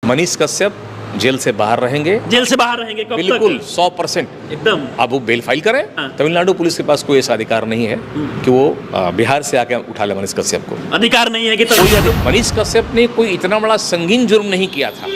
Manish Kashyap jail से बाहर रहेंगे। जेल से बाहर रहेंगे कब बिल्कुल तक? 100% एकदम। अब वो बेल फाइल करें। हाँ। तमिलनाडु पुलिस के पास कोई ऐसा अधिकार नहीं है कि वो बिहार से आके उठा ले मनीष कश्यप को। अधिकार नहीं है कि मनीष कश्यप ने कोई इतना बड़ा संगीन जुर्म नहीं किया था।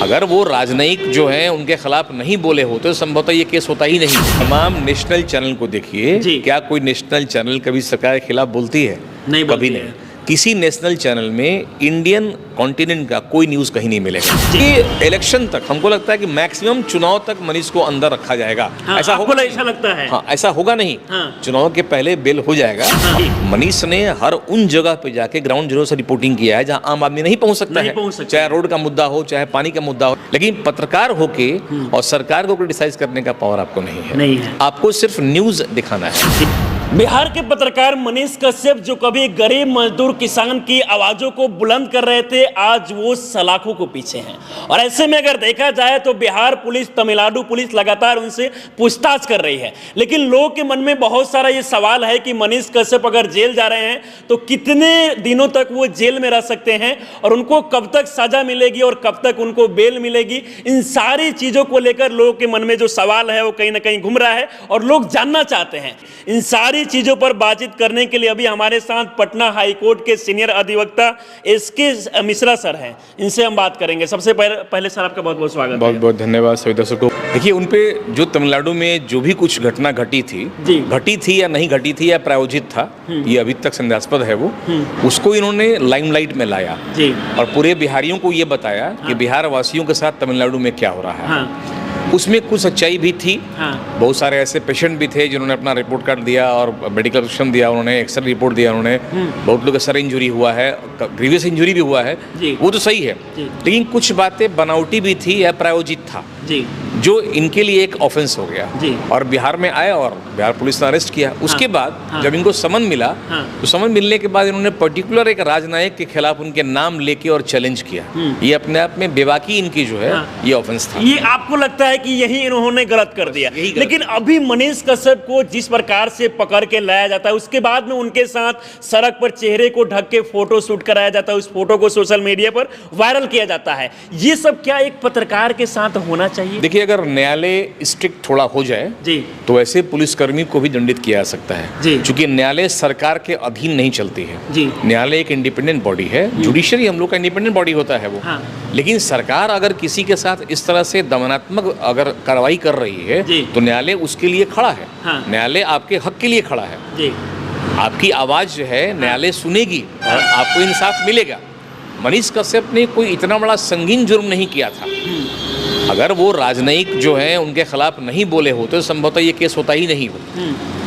अगर वो राजनयिक जो हैं उनके खिलाफ नहीं बोले होते तो संभवतः ये केस होता ही नहीं। तमाम नेशनल चैनल को देखिए, क्या कोई नेशनल चैनल कभी सरकार के खिलाफ बोलती है? नहीं, कभी नहीं। किसी नेशनल चैनल में इंडियन कॉन्टिनेंट का कोई न्यूज़ कहीं नहीं मिलेगा। ये इलेक्शन तक हमको लगता है कि मैक्सिमम चुनाव तक मनीष को अंदर रखा जाएगा। हाँ, ऐसा होगा? ऐसा लगता है। हाँ, ऐसा होगा नहीं। हाँ। चुनाव के पहले बेल हो जाएगा। हाँ। मनीष ने हर उन जगह पे जाके ग्राउंड जीरो से रिपोर्टिंग किया है जहां आम आदमी नहीं पहुंच सकता है, चाहे रोड का मुद्दा हो, चाहे पानी का मुद्दा हो। लेकिन पत्रकार होके और सरकार को क्रिटिसाइज करने का पावर आपको नहीं है। आपको सिर्फ न्यूज दिखाना है। बिहार के पत्रकार मनीष कश्यप जो कभी गरीब मजदूर किसान की आवाजों को बुलंद कर रहे थे, आज वो सलाखों को पीछे हैं। और ऐसे में अगर देखा जाए तो बिहार पुलिस, तमिलनाडु पुलिस लगातार उनसे पूछताछ कर रही है। लेकिन लोगों के मन में बहुत सारा ये सवाल है कि मनीष कश्यप अगर जेल जा रहे हैं तो कितने दिनों तक वो जेल में रह सकते हैं और उनको कब तक सजा मिलेगी और कब तक उनको बेल मिलेगी। इन सारी चीजों को लेकर लोगों के मन में जो सवाल है वो कहीं ना कहीं घूम रहा है और लोग जानना चाहते हैं। इन सारी चीजों पर बातचीत करने के लिए अभी हमारे साथ पटना हाई कोर्ट के सीनियर अधिवक्ता एसके मिश्रा सर हैं। इनसे हम बात करेंगे। सबसे पहले सर आपका बहुत बहुत स्वागत है। बहुत बहुत धन्यवाद सभी दर्शकों। देखिए, उन पे जो तमिलनाडु में जो भी कुछ घटना घटी थी या नहीं घटी थी या प्रायोजित था, ये अभी तक संदेहास्पद है। वो उसको इन्होंने लाइमलाइट में लाया और पूरे बिहारियों को ये बताया कि बिहार वासियों के साथ तमिलनाडु में क्या हो रहा है। उसमें कुछ सच्चाई भी थी। बहुत सारे ऐसे पेशेंट भी थे जिन्होंने अपना रिपोर्ट कार्ड दिया और मेडिकल प्रिस्क्रिप्शन दिया, उन्होंने एक्सरे रिपोर्ट दिया उन्होंने। बहुत लोग का सर इंजरी हुआ है, ग्रीवियस इंजरी भी हुआ है, वो तो सही है। लेकिन कुछ बातें बनावटी भी थी या प्रायोजित था जो इनके लिए एक ऑफेंस हो गया और बिहार में आए और बिहार पुलिस ने अरेस्ट किया। उसके बाद जब इनको समन मिला तो समन मिलने के बाद इन्होंने पर्टिकुलर एक राजनायक के खिलाफ उनके नाम लेके और चैलेंज किया। ये अपने आप में बेबाकी इनकी जो है ये ऑफेंस था। ये आपको लगता है कि यही इन्होंने गलत कर दिया? लेकिन अभी मनीष कश्यप को जिस प्रकार से पकड़ के लाया जाता है, उसके बाद में उनके साथ सड़क पर चेहरे को ढक के फोटो शूट कराया जाता है, उस फोटो को सोशल मीडिया पर वायरल किया जाता है। ये सब क्या एक पत्रकार के साथ होना चाहिए? देखिए, अगर न्यायालय स्ट्रिक्ट थोड़ा हो जाए तो ऐसे पुलिसकर्मी को भी दंडित किया जा सकता है, क्योंकि न्यायालय सरकार के अधीन नहीं चलती है। न्यायालय एक इंडिपेंडेंट बॉडी है, जुडिशरी हम लोग का इंडिपेंडेंट बॉडी होता है वो। लेकिन सरकार अगर किसी के साथ इस तरह से दमनात्मक अगर कार्रवाई कर रही है तो न्यायालय उसके लिए खड़ा है। न्यायालय आपके हक के लिए खड़ा है। आपकी आवाज जो है न्यायालय सुनेगी और आपको इंसाफ मिलेगा। मनीष कश्यप ने कोई इतना बड़ा संगीन जुर्म नहीं किया था। अगर वो राजनयिक जो हैं उनके खिलाफ नहीं बोले होते तो संभवतः ये केस होता ही नहीं हो।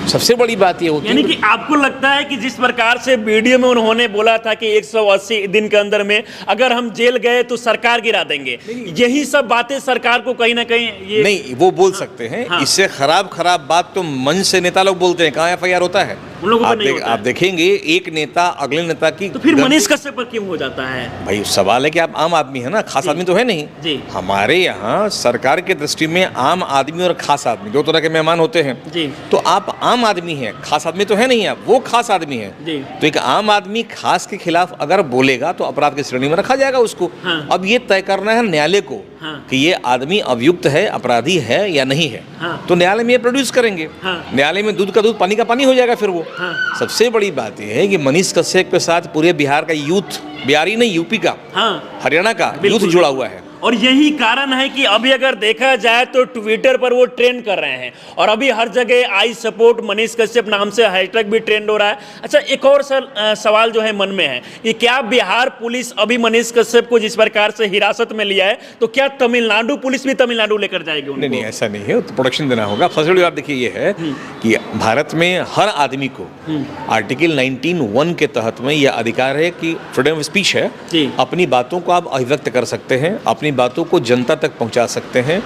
सबसे बड़ी बात ये होती है, यानी कि आपको लगता है कि जिस प्रकार से वीडियो में उन्होंने बोला था कि 180 दिन के अंदर में अगर हम जेल गए तो सरकार गिरा देंगे, यही सब बातें सरकार को कहीं ना कहीं ये नहीं वो बोल सकते हैं। इससे खराब बात तो मंच से नेता लोग बोलते हैं, कहाँ FIR होता है? आप देखेंगे एक नेता अगले नेता की। तो फिर मनीष कश्यप पर क्यों हो जाता है? भाई सवाल है कि आप आम आदमी है ना, खास आदमी तो है नहीं। हमारे यहाँ सरकार की दृष्टि में आम आदमी और खास आदमी दो तरह के मेहमान होते हैं। तो आप आम आदमी हैं, खास आदमी तो है नहीं, आप वो खास आदमी है। तो एक आम आदमी खास के खिलाफ अगर बोलेगा तो अपराध की श्रेणी में रखा जाएगा उसको। अब ये तय करना है न्यायालय को कि ये आदमी अभियुक्त है, अपराधी है या नहीं है। तो न्यायालय में ये प्रोड्यूस करेंगे। न्यायालय में दूध का दूध पानी का पानी हो जाएगा फिर वो। सबसे बड़ी बात यह है कि मनीष कश्यप के साथ पूरे बिहार का यूथ, बिहारी नहीं यूपी का, हरियाणा का यूथ जुड़ा हुआ है। और यही कारण है कि अभी अगर देखा जाए तो ट्विटर पर वो ट्रेंड कर रहे हैं और अभी हर जगह आई सपोर्ट मनीष कश्यप नाम से हैशटैग भी ट्रेंड हो रहा है। अच्छा, एक और सवाल जो है मन में है कि क्या बिहार पुलिस अभी मनीष कश्यप को जिस प्रकार से हिरासत में लिया है तो क्या तमिलनाडु पुलिस भी तमिलनाडु लेकर जाएगी उनको? नहीं, ऐसा नहीं है, तो प्रोटेक्शन देना होगा। फर्स्ट बात देखिए ये है कि भारत में हर आदमी को आर्टिकल 19(1) के तहत में यह अधिकार है कि फ्रीडम ऑफ स्पीच है, अपनी बातों को आप अभिव्यक्त कर सकते हैं, अपनी बातों को जनता तक पहुंचा सकते हैं।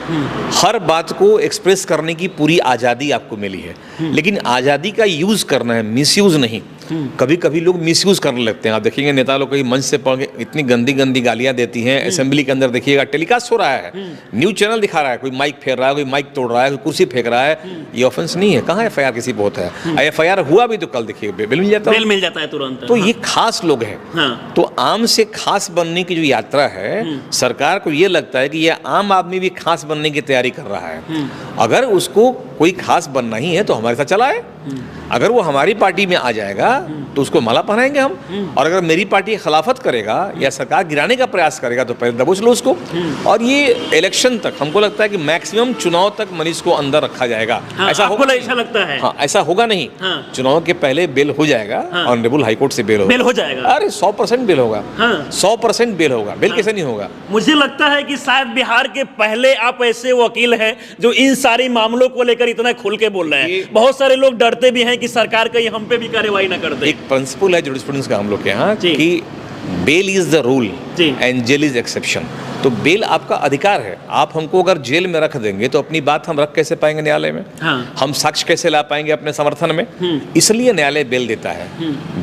हर बात को एक्सप्रेस करने की पूरी आज़ादी आपको मिली है, लेकिन आज़ादी का यूज़ करना है, मिसयूज़ नहीं। कभी कभी लोग मिसयूज करने लगते हैं। आप देखेंगे नेता लोग कहीं मंच से पढ़ के इतनी गंदी गंदी गालियां देती हैं। असेंबली के अंदर देखिएगा टेलीकास्ट हो रहा है, न्यूज चैनल दिखा रहा है, कोई माइक फेर रहा है, कोई माइक तोड़ रहा है, कोई कुर्सी फेंक रहा है। ये ऑफेंस नहीं है। कहाँ FIR किसी पे होता है? FIR हुआ भी तो कल देखिए बेल मिल जाता है, बेल मिल जाता है तुरंत। तो ये खास लोग हैं। तो आम से खास बनने की जो यात्रा है, सरकार को ये लगता है कि ये आम आदमी भी खास बनने की तैयारी कर रहा है। अगर उसको कोई खास बनना ही है तो हमारे साथ चला है। अगर वो हमारी पार्टी में आ जाएगा तो उसको माला पहनाएंगे हम, और अगर मेरी पार्टी की खिलाफत करेगा या सरकार गिराने का प्रयास करेगा तो पहले दबोच लो उसको। और ये इलेक्शन तक हमको लगता है कि मैक्सिमम चुनाव तक मनीष को अंदर रखा जाएगा। ऐसा होगा? ऐसा लगता है? हाँ, ऐसा होगा नहीं। चुनाव के पहले बेल हो जाएगा, ऑनरेबल हाईकोर्ट से बेल हो जाएगा। अरे 100% बेल होगा, 100% बेल होगा। बेल कैसे नहीं होगा? मुझे लगता है कि शायद बिहार के पहले आप ऐसे वकील हैं जो इन सारी मामलों को लेकर इतना खुल के बोल रहे हैं। बहुत सारे लोग डरते भी हैं कि सरकार कहीं हम पे भी कार्रवाई ना कर दे। एक प्रिंसिपल है जुरिस्प्रूडेंस का हम लोग के यहाँ कि bail is the rule and jail is exception. तो बेल आपका अधिकार है। आप हमको अगर जेल में रख देंगे तो अपनी बात हम रख कैसे पाएंगे न्यायालय में? हम साक्ष्य कैसे ला पाएंगे अपने समर्थन में? इसलिए न्यायालय बेल देता है।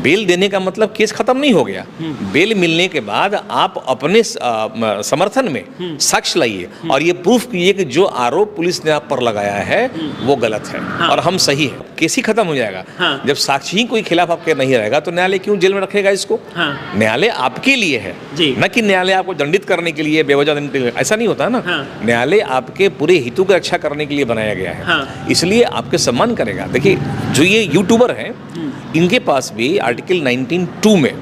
बेल देने का मतलब केस खत्म नहीं हो गया। बेल मिलने के बाद आप अपने समर्थन में साक्ष्य लाइए और ये प्रूफ कीजिए कि जो आरोप पुलिस ने आप पर लगाया है वो गलत है और हम सही है। केस ही खत्म हो जाएगा। जब साक्षी ही कोई खिलाफ आपके नहीं रहेगा तो न्यायालय क्यों जेल में रखेगा इसको? न्यायालय आपके लिए है, न कि न्यायालय आपको दंडित करने के लिए, बेवजह दंडित करने के लिए। ऐसा नहीं होता ना। न्यायालय आपके पूरे हितों की रक्षा करने के लिए बनाया गया है, इसलिए आपके सम्मान करेगा। देखिए जो ये यूट्यूबर हैं इनके पास भी आर्टिकल 19(2) में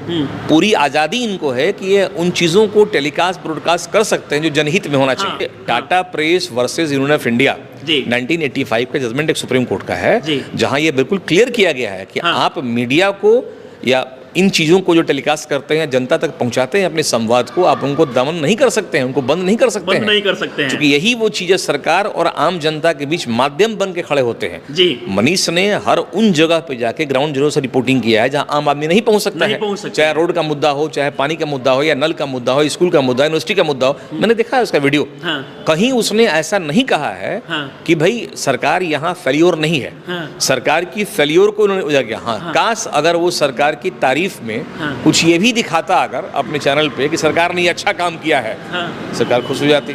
पूरी आज़ादी इनको है कि ये उन चीज़ों को टेलीकास्ट ब्रॉडकास्ट कर सकते हैं जो जनहित में होना चाहिए। Tata press versus union of India 1985 का जजमेंट एक सुप्रीम कोर्ट का है, जहां ये बिल्कुल क्लियर किया गया है कि आप मीडिया को या इन चीज़ों को जो टेलीकास्ट करते हैं, जनता तक पहुंचाते हैं अपने संवाद को, आप उनको दमन नहीं कर सकते हैं, उनको बंद नहीं कर सकते हैं। क्योंकि यही वो चीज़ें सरकार और आम जनता के बीच माध्यम बन के खड़े होते हैं। मनीष ने हर उन जगह पे जाके ग्राउंड जीरो से रिपोर्टिंग किया है जहां आम आदमी नहीं पहुंच सकता है। चाहे रोड का मुद्दा हो, चाहे पानी का मुद्दा हो, या नल का मुद्दा हो, स्कूल का मुद्दा, यूनिवर्सिटी का मुद्दा हो। मैंने देखा है उसका वीडियो। कहीं उसने ऐसा नहीं कहा है कि भाई सरकार यहाँ फेल्योर नहीं है। सरकार की फेल्योर को उन्होंने उजागर किया। हाँ, काश अगर वो सरकार की तारीफ में कुछ ये भी दिखाता अगर अपने चैनल पे कि सरकार ने ये अच्छा काम किया है, सरकार खुश हो जाती।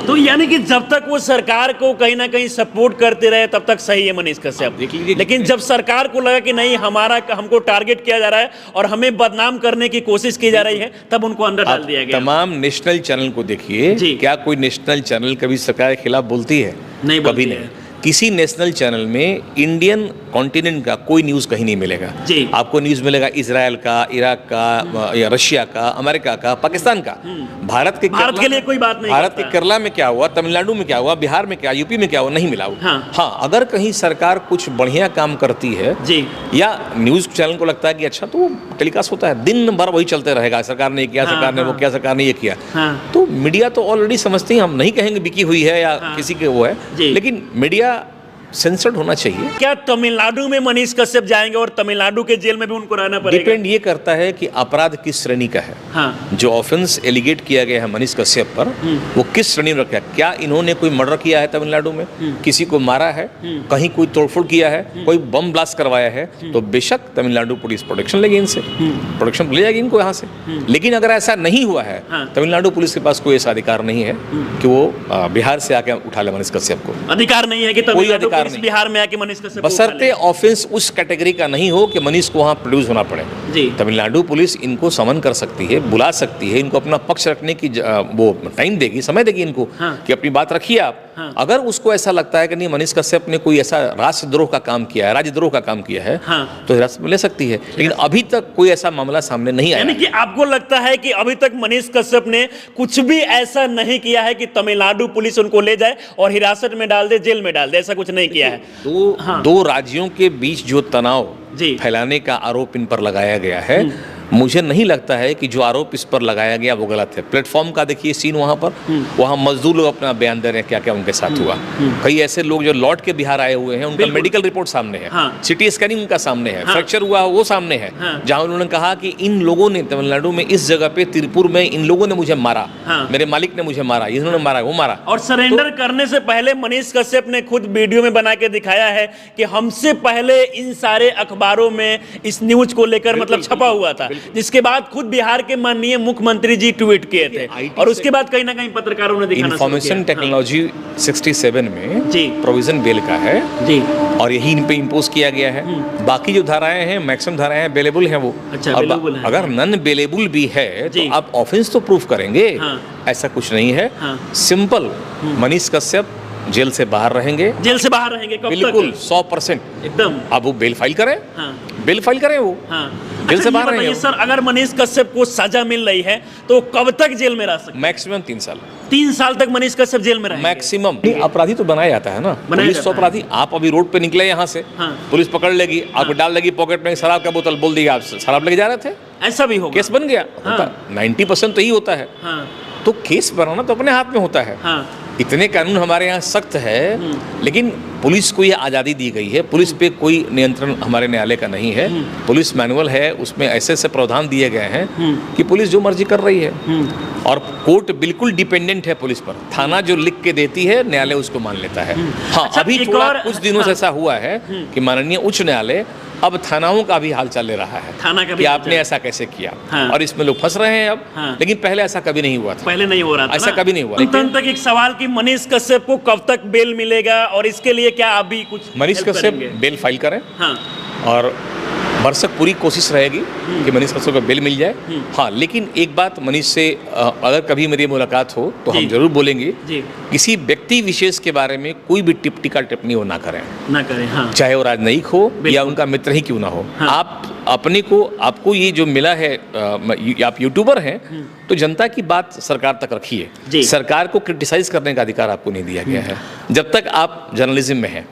तो यानी कि जब तक वो सरकार को कहीं ना कहीं सपोर्ट करते रहे तब तक सही है मनीष कश्यप। लेकिन जब सरकार को लगा कि नहीं हमको टारगेट किया जा रहा है और हमें बदनाम करने की कोशिश की जा रही है, तब उनको अंदर डाल दिया गया। तमाम नेशनल चैनल को देखिए, क्या कोई नेशनल चैनल कभी सरकार के खिलाफ बोलती है? नहीं, कभी नहीं। किसी नेशनल चैनल में इंडियन कॉन्टिनेंट का कोई न्यूज़ कहीं नहीं मिलेगा। आपको न्यूज़ मिलेगा इजराइल का, इराक का, या रशिया का, अमेरिका का, पाकिस्तान का। भारत के लिए कोई बात नहीं। भारत के केरला में क्या हुआ, तमिलनाडु में क्या हुआ, बिहार में क्या, यूपी में क्या हुआ, नहीं मिला। हाँ, अगर कहीं सरकार कुछ बढ़िया काम करती है या न्यूज़ चैनल को लगता है कि अच्छा, तो टेलीकास्ट होता है, दिन भर वही चलते रहेगा, सरकार ने किया, सरकार ने वो किया, सरकार ने ये किया। तो मीडिया तो ऑलरेडी समझती है, हम नहीं कहेंगे बिकी हुई है या किसी के वो है, लेकिन मीडिया सेंसर्ड होना चाहिए। क्या तमिलनाडु में मनीष कश्यप जाएंगे और तमिलनाडु के जेल में भी उनको रहना पड़ेगा? डिपेंड ये करता है कि अपराध किस श्रेणी का है। जो ऑफेंस एलिगेट किया गया है मनीष कश्यप पर, वो किस श्रेणी में रखा है। क्या इन्होंने कोई मर्डर किया है तमिलनाडु में, किसी को मारा है, कहीं कोई तोड़फोड़ किया है, कोई बम ब्लास्ट करवाया है, तो बेशक तमिलनाडु पुलिस प्रोटेक्शन लेगी, इनसे प्रोटेक्शन ले जाएगी इनको यहाँ से। लेकिन अगर ऐसा नहीं हुआ है, तमिलनाडु पुलिस के पास कोई ऐसा अधिकार नहीं है कि वो बिहार से आके उठा ले मनीष कश्यप को। अधिकार नहीं है कि तमिलनाडु बिहार में आके मनीष कश्यप, बशर्ते ऑफेंस उस कैटेगरी का नहीं हो कि मनीष को वहां प्रोड्यूस होना पड़े। तमिलनाडु पुलिस इनको समन कर सकती है, बुला सकती है, इनको अपना पक्ष रखने की वो टाइम देगी, समय देगी इनको कि अपनी बात रखिए आप। अगर उसको ऐसा लगता है कि नहीं मनीष कश्यप ने कोई ऐसा राष्ट्रद्रोह का काम किया है, राज्यद्रोह का काम किया है, तो हिरासत में ले सकती है। लेकिन अभी तक कोई ऐसा मामला सामने नहीं आया। यानी कि आपको लगता है कि अभी तक मनीष कश्यप ने कुछ भी ऐसा नहीं किया है कि तमिलनाडु पुलिस उनको ले जाए और हिरासत में डाल दे, जेल में डाल दे, ऐसा कुछ नहीं किया है? दो राज्यों के बीच जो तनाव फैलाने का आरोप इन पर लगाया गया है, मुझे नहीं लगता है कि जो आरोप इस पर लगाया गया वो गलत है। प्लेटफॉर्म का देखिए सीन वहाँ पर, वहाँ मजदूर लोग अपना बयान दे रहे हैं क्या क्या उनके साथ हुआ। कई ऐसे लोग जो लौट के बिहार आए हुए हैं, उनका मेडिकल रिपोर्ट सामने है, सिटी स्कैनिंग उनका सामने है, फ्रैक्चर हुआ वो सामने है, जहाँ उन्होंने कहा कि इन लोगों ने तमिलनाडु में इस जगह पे तिरुपुर में इन लोगों ने मुझे मारा, मेरे मालिक ने मुझे मारा, इन्होंने मारा, वो मारा। और सरेंडर करने से पहले मनीष कश्यप ने खुद वीडियो में बना के दिखाया है कि हमसे पहले इन सारे अखबारों में इस न्यूज को लेकर मतलब छपा हुआ था, जिसके बाद खुद बिहार के माननीय मुख्यमंत्री जी ट्वीट किए थे और उसके बाद कहीं ना कहीं पत्रकारों ने दिखाना शुरू किया। इंफॉर्मेशन टेक्नोलॉजी 67 में जी प्रोविजन बेल का है जी, और यही इन पे इम्पोज किया गया है। बाकी जो धाराएं हैं मैक्सिमम धाराएं अवेलेबल हैं वो। अच्छा, और available है। अगर नॉन अवेलेबल भी है तो आप ऑफेंस तो प्रूफ करेंगे, ऐसा कुछ नहीं है। सिंपल, मनीष कश्यप जेल से बाहर रहेंगे, जेल से बाहर रहेंगे कब बिल्कुल तक? 100% एकदम। अब वो बेल फाइल करें, बेल फाइल करें वो जेल से बाहर रहेंगे। सर अगर मनीष कश्यप को सजा मिल रही है तो कब तक जेल में रह सकते? मैक्सिमम 3 साल। 3 साल तक मनीष कश्यप जेल में रहेंगे मैक्सिमम। अपराधी तो बनाया जाता है ना, पुलिस तो अपराधी। आप अभी रोड पे निकले यहाँ से, पुलिस पकड़ लेगी, आपको डाल लेगी पॉकेट में शराब का बोतल, बोल देगी आप शराब लेके जा रहे थे, ऐसा भी होगा, केस बन गया। 90% तो यही होता है। तो केस बनाना तो अपने हाथ में होता है। इतने कानून हमारे यहाँ सख्त है, लेकिन पुलिस को ये आज़ादी दी गई है। पुलिस पे कोई नियंत्रण हमारे न्यायालय का नहीं है। पुलिस मैनुअल है, उसमें ऐसे ऐसे प्रावधान दिए गए हैं कि पुलिस जो मर्जी कर रही है, और कोर्ट बिल्कुल डिपेंडेंट है पुलिस पर। थाना जो लिख के देती है, न्यायालय उसको मान लेता है। हाँ, अच्छा, अभी थोड़ा कुछ दिनों से ऐसा हुआ है कि माननीय उच्च न्यायालय अब थानाओं का भी हाल चाल ले रहा है, थाना का भी कि आपने ऐसा कैसे किया, और इसमें लोग फंस रहे हैं अब। लेकिन पहले ऐसा कभी नहीं हुआ था, पहले नहीं हो रहा था, ऐसा कभी नहीं हुआ। अंत तक एक सवाल कि मनीष कश्यप को कब तक बेल मिलेगा और इसके लिए क्या आप भी कुछ मनीष कश्यप बेल फाइल करें, और भरसक पूरी कोशिश रहेगी कि मनीष कश्यप को बेल मिल जाए। हाँ, लेकिन एक बात मनीष से अगर कभी मेरी मुलाकात हो तो हम जरूर बोलेंगे, किसी व्यक्ति विशेष के बारे में कोई भी टिप्पणी टिप्पणी वो ना करें। चाहे वो राजनयिक हो या उनका मित्र ही क्यों ना हो। आप अपने को, आपको ये जो मिला है, आप यूट्यूबर हैं तो जनता की बात सरकार तक रखिए। सरकार को क्रिटिसाइज करने का अधिकार आपको नहीं दिया गया है। जब तक आप जर्नलिज्म में हैं,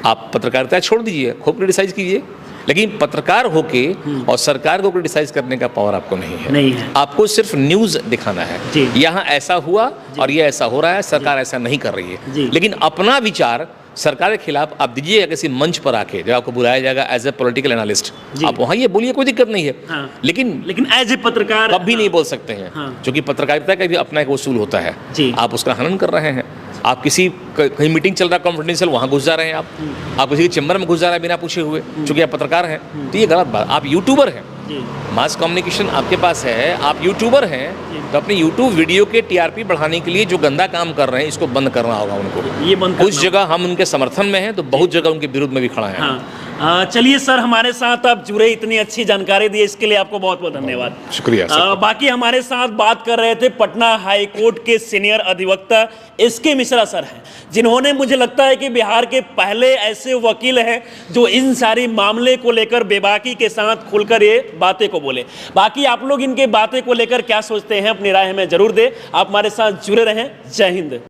आप पत्रकारिता छोड़ दीजिए, खूब क्रिटिसाइज कीजिए, लेकिन पत्रकार होके और सरकार को क्रिटिसाइज करने का पावर आपको नहीं है। आपको सिर्फ न्यूज दिखाना है, यहाँ ऐसा हुआ और ये ऐसा हो रहा है, सरकार ऐसा नहीं कर रही है। लेकिन अपना विचार सरकार के खिलाफ आप दीजिएगा किसी मंच पर आके, जब आपको बुलाया जाएगा एज ए पॉलिटिकल एनालिस्ट, आप वहाँ ये बोलिए, कोई दिक्कत नहीं है। लेकिन एज ए पत्रकार कभी नहीं बोल सकते हैं, क्योंकि पत्रकारिता का भी अपना एक उसूल होता है। आप उसका हनन कर रहे हैं। आप किसी कहीं मीटिंग चल रहा है कॉन्फिडेंशियल, वहाँ घुस जा रहे हैं आप किसी के चैम्बर में घुस जा रहे हैं बिना पूछे हुए, क्योंकि आप पत्रकार हैं। तो ये गलत बात। आप यूट्यूबर हैं, मास कम्युनिकेशन आपके पास है, आप यूट्यूबर हैं, तो अपने यूट्यूब वीडियो के टीआरपी बढ़ाने के लिए जो गंदा काम कर रहे हैं, इसको बंद करना होगा उनको। ये बंद, कुछ जगह हम उनके समर्थन में हैं तो बहुत जगह उनके विरुद्ध में भी खड़ा है। चलिए सर, हमारे साथ आप जुड़े, इतनी अच्छी जानकारी दी, इसके लिए आपको बहुत बहुत धन्यवाद। शुक्रिया। बाकी हमारे साथ बात कर रहे थे पटना हाई कोर्ट के सीनियर अधिवक्ता SK मिश्रा सर हैं, जिन्होंने, मुझे लगता है कि बिहार के पहले ऐसे वकील हैं जो इन सारी मामले को लेकर बेबाकी के साथ खुलकर ये बातें को बोले। बाकी आप लोग इनके बातें को लेकर क्या सोचते हैं, अपनी राय हमें जरूर दें। आप हमारे साथ जुड़े रहें। जय हिंद।